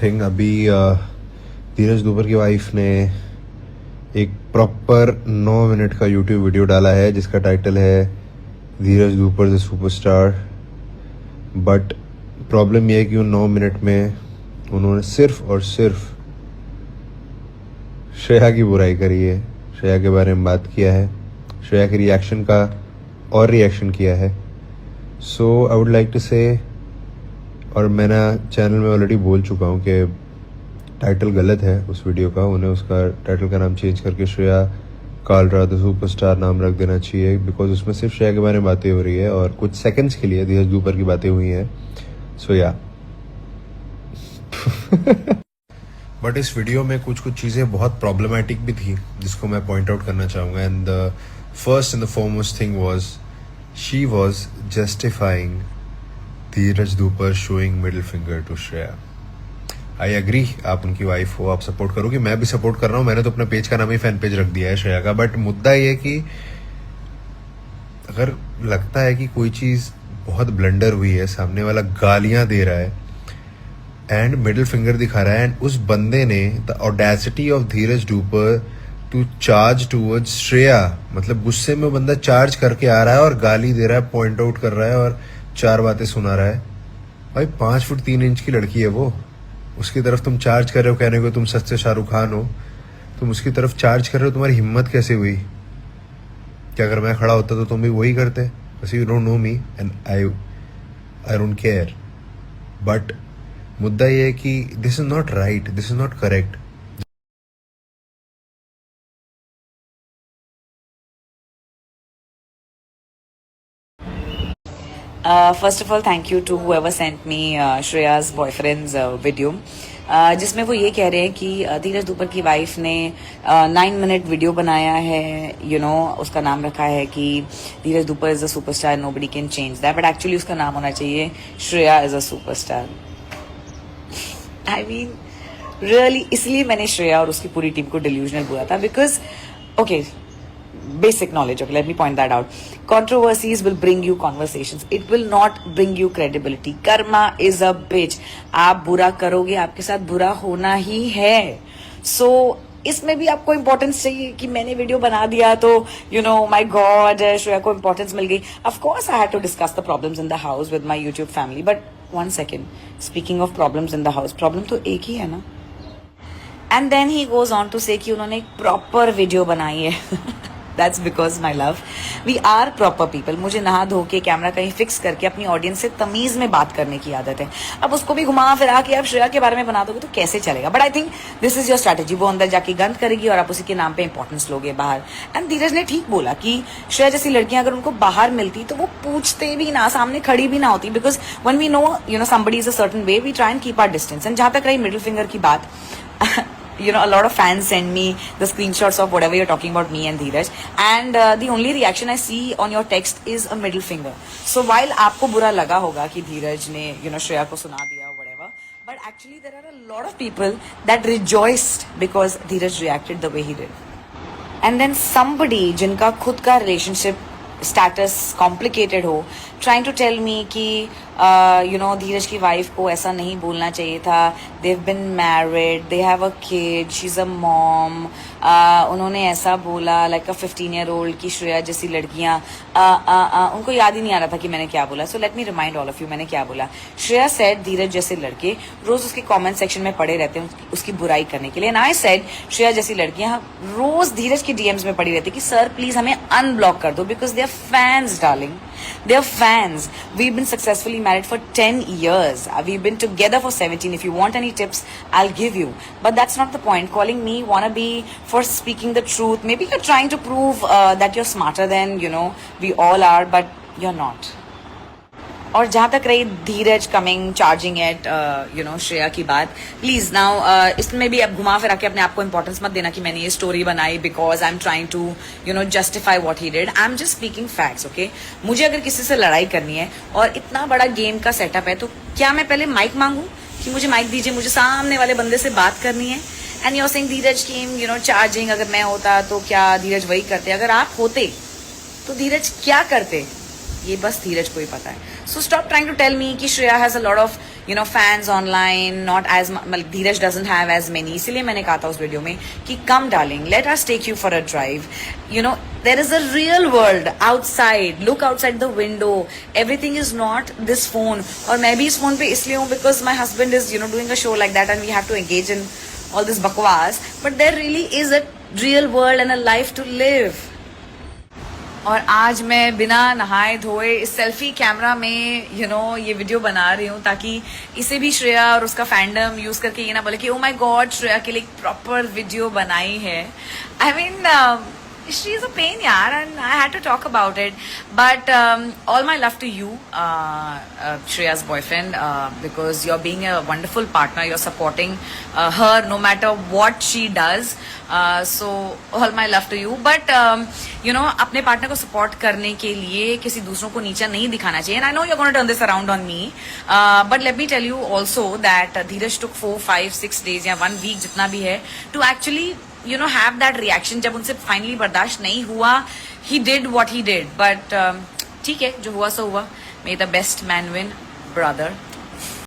Thing अभी धीरज दूपर की wife ने एक प्रॉपर 9 मिनट का यूट्यूब वीडियो डाला है जिसका टाइटल है धीरज दूपर द सुपरस्टार। बट प्रॉब्लम यह है कि उन 9 मिनट में उन्होंने सिर्फ और सिर्फ श्रेया की बुराई करी है, श्रेया के बारे में बात किया है, श्रेया के रिएक्शन का और रिएक्शन किया है। सो आई वुड लाइक टू से, और मैंने चैनल में ऑलरेडी बोल चुका हूँ कि टाइटल गलत है उस वीडियो का, उन्हें उसका टाइटल का नाम चेंज करके श्रेया कालरा द सुपरस्टार नाम रख देना चाहिए, बिकॉज उसमें सिर्फ श्रेया के बारे में बातें हो रही है और कुछ सेकंड्स के लिए धीरज दूपर की बातें हुई हैं। सो या बट इस वीडियो में कुछ चीज़ें बहुत प्रॉब्लमेटिक भी थी जिसको मैं पॉइंट आउट करना चाहूँगा। And the first and the foremost thing was she was justifying Dheeraj Dhoopar showing middle finger to Shreya. I agree, आप उनकी वाइफ हो, आप सपोर्ट करोगे, मैं भी सपोर्ट कर रहा हूँ। मैंने तो अपने पेज का नाम ही फैन पेज रख दिया है श्रेया का। बट मुद्दा ये कि अगर लगता है कि कोई चीज़ बहुत ब्लंडर हुई है, सामने वाला गालियां दे रहा है एंड मिडिल फिंगर दिखा रहा है, एंड उस बंदे ने the audacity of Dheeraj Dhoopar to charge towards Shreya, मतलब गुस्से में बंदा चार्ज करके आ रहा है और गाली दे रहा है, पॉइंट आउट कर रहा है और 4 बातें सुना रहा है। भाई 5 फुट 3 इंच की लड़की है वो, उसकी तरफ तुम चार्ज कर रहे हो, कहने को तुम सच से शाहरुख खान हो, तुम उसकी तरफ चार्ज कर रहे हो, तुम्हारी हिम्मत कैसे हुई? क्या अगर मैं खड़ा होता तो तुम भी वही करते? बस you don't know me and I don't care. But मुद्दा ये है कि this is not right, this is not correct. First of all, thank you to whoever sent me Shreya's boyfriend's video. जिसमें वो ये कह रहे हैं कि धीरज दूपर की वाइफ ने 9 मिनट वीडियो बनाया है, उसका नाम रखा है कि Dheeraj Dhoopar is a superstar, nobody can change that, but actually उसका नाम होना चाहिए Shreya is a superstar. I mean really, इसलिए मैंने श्रेया और उसकी पूरी टीम को डिल्यूजनल बोला था, because okay, basic knowledge, okay, let me point that out. Controversies will bring you conversations, it will not bring you credibility. Karma is a bitch. आप बुरा करोगे, आपके साथ बुरा होना ही है। So इसमें भी आपको इंपॉर्टेंस चाहिए कि मैंने वीडियो बना दिया तो माय गॉड श्रेया को इंपॉर्टेंस मिल गई। Of course I had to discuss the problems in the house with my YouTube family, but one second, speaking of problems in the house, problem तो एक ही है ना। And then he goes on to say कि उन्होंने एक proper video बनाई है। That's because my love, we are proper people. मुझे नहा धो के कैमरा कहीं फिक्स करके अपनी ऑडियंस से तमीज में बात करने की आदत है। अब उसको भी घुमा फिरा के आप श्रेया के बारे में बना दोगे तो कैसे चलेगा? But I think this is your strategy. वो अंदर जाके गंद करेगी और आप उसी के नाम पे इंपॉर्टेंस लोगे बाहर। एंड धीरज ने ठीक बोला कि श्रेया जैसी लड़कियां अगर उनको बाहर मिलती तो वो पूछते भी ना, सामने खड़ी भी ना होती, because one we know somebody is a certain way, we try and keep our distance. And जहां तक रही मिडिल फिंगर की बात, a lot of fans send me the screenshots of whatever you're talking about me and Dheeraj, and the only reaction I see on your text is a middle finger. So while आपको बुरा लगा होगा कि धीरज ने श्रेया को सुना दिया whatever, but actually there are a lot of people that rejoiced because Dheeraj reacted the way he did. And then somebody जिनका खुद का relationship status complicated हो, trying to tell me कि धीरज की वाइफ को ऐसा नहीं बोलना चाहिए था, they've been married, they have a kid, she's a mom, उन्होंने ऐसा बोला like a 15-year-old की श्रेया जैसी लड़कियां, उनको याद ही नहीं आ रहा था कि मैंने क्या बोला। So let me remind all of you मैंने क्या बोला। श्रेया said धीरज जैसे लड़के रोज उसके कमेंट सेक्शन में पड़े रहते हैं उसकी बुराई करने के लिए, and I said श्रेया जैसी लड़कियां रोज धीरज की DMs में पड़ी रहती कि सर प्लीज हमें अनब्लॉक कर दो, because they are fans darling, they are fans. We've been successfully married for 10 years, we've been together for 17. If you want any tips I'll give you, but that's not the point. Calling me wannabe for speaking the truth, maybe you're trying to prove that you're smarter than we all are, but you're not. और जहां तक रही धीरज coming charging eight Shreya की बात, please now इसमें भी अब घुमा फिरा के अपने आप को इंपॉर्टेंस मत देना कि मैंने ये स्टोरी बनाई because I am trying to justify what he did. I am just speaking facts, okay. मुझे अगर किसी से लड़ाई करनी है और इतना बड़ा गेम का सेटअप है, तो क्या मैं पहले माइक मांगू कि मुझे माइक दीजिए, मुझे सामने वाले बंदे से बात करनी है? And you are saying Dheeraj came charging, अगर मैं होता तो क्या धीरज वही करते? अगर आप होते तो धीरज क्या करते? ये बस धीरज को ही पता है। So stop trying to tell me कि Shreya has a lot of you know fans online not as मतलब Dheeraj doesn't have as many, इसीलिए मैंने कहा था उस वीडियो में कि come darling, let us take you for a drive. You know there is a real world outside. Look outside the window. Everything is not this phone. और मैं भी इस phone पे इसलिए हूँ because my husband is doing a show like that and we have to engage in all this bakwas. But there really is a real world and a life to live. और आज मैं बिना नहाए धोए इस सेल्फी कैमरा में ये video बना रही हूँ ताकि इसे भी श्रेया और उसका फैंडम यूज करके ये ना बोले कि ओ माय गॉड श्रेया के लिए एक प्रॉपर वीडियो बनाई है. I mean she is a pain yaar, and I had to talk about it, but all my love to you, Shreya's boyfriend, because you're being a wonderful partner, you're supporting her no matter what she does, so all my love to you. But अपने partner को support करने के लिए किसी दूसरों को नीचा नहीं दिखाना चाहिए, and I know you're going to turn this around on me, but let me tell you also that Dheeraj took 4, 5, 6 days या 1 week जितना भी है to actually have that reaction. जब उनसे फाइनली बर्दाश्त नहीं हुआ, he did what he did, but ठीक है, जो हुआ सो हुआ. May the best man win, brother.